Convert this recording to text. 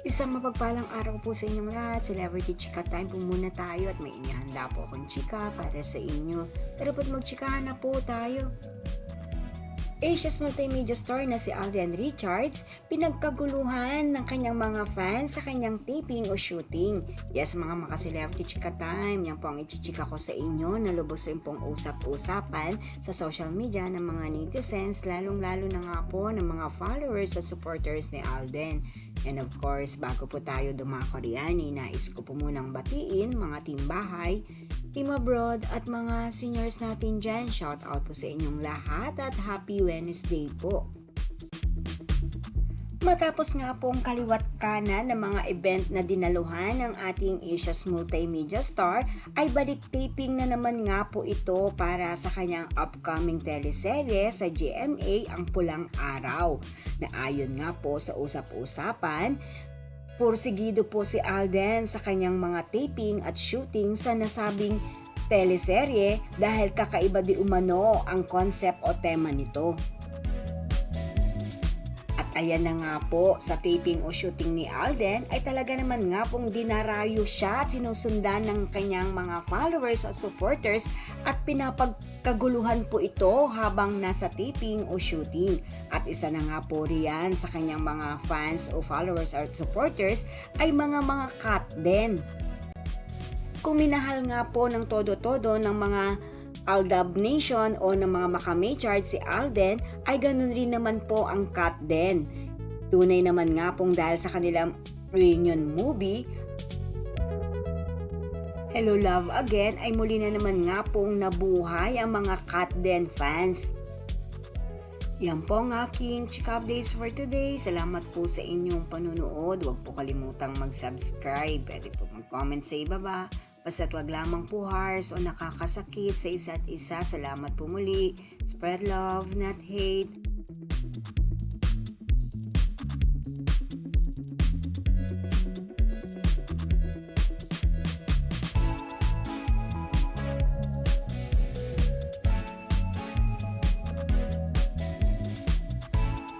Isang mapagpalang araw po sa inyong lahat. Celebrity Chika Time po muna tayo at may inihanda po akong chika para sa inyo. Pero po't magchikahan na po tayo. Asia's multimedia star na si Alden Richards, pinagkaguluhan ng kanyang mga fans sa kanyang taping o shooting. Yes, mga maka-celebrity chika time, yan po ang ichichika ko sa inyo na lubos rin pong usap-usapan sa social media ng mga netizens, lalong-lalo na nga po ng mga followers at supporters ni Alden. And of course, bago po tayo dumako riyan, nais ko po munang batiin mga team bahay, team abroad at mga seniors natin dyan. Shout out po sa inyong lahat at happy Wednesday po. Matapos nga pong kaliwat kanan ng mga event na dinaluhan ng ating Asia's multimedia star, ay balik taping na naman nga po ito para sa kanyang upcoming teleserye sa GMA Ang Pulang Araw. Na ayon nga po sa usap-usapan, pursigido po si Alden sa kanyang mga taping at shooting sa nasabing teleserye dahil kakaiba di umano ang concept o tema nito. Ayan na nga po, sa taping o shooting ni Alden ay talaga naman nga pong dinarayo siya at sinusundan ng kanyang mga followers at supporters at pinapagkaguluhan po ito habang nasa taping o shooting. At isa na nga po riyan sa kanyang mga fans o followers at supporters ay mga cut din. Kung minahal nga po ng todo-todo ng mga Aldab Nation o ng mga Makamay-chart si Alden ay ganun rin naman po ang cut din. Tunay naman nga pong dahil sa kanilang reunion movie, Hello Love Again ay muli na naman nga pong nabuhay ang mga cut din fans. Yan po ang aking chika updates for today. Salamat po sa inyong panunood. Huwag po kalimutang mag-subscribe. Pwede po mag-comment sa ibaba. Basta't wag lamang po harsh o nakakasakit sa isa't isa. Salamat po muli. Spread love, not hate.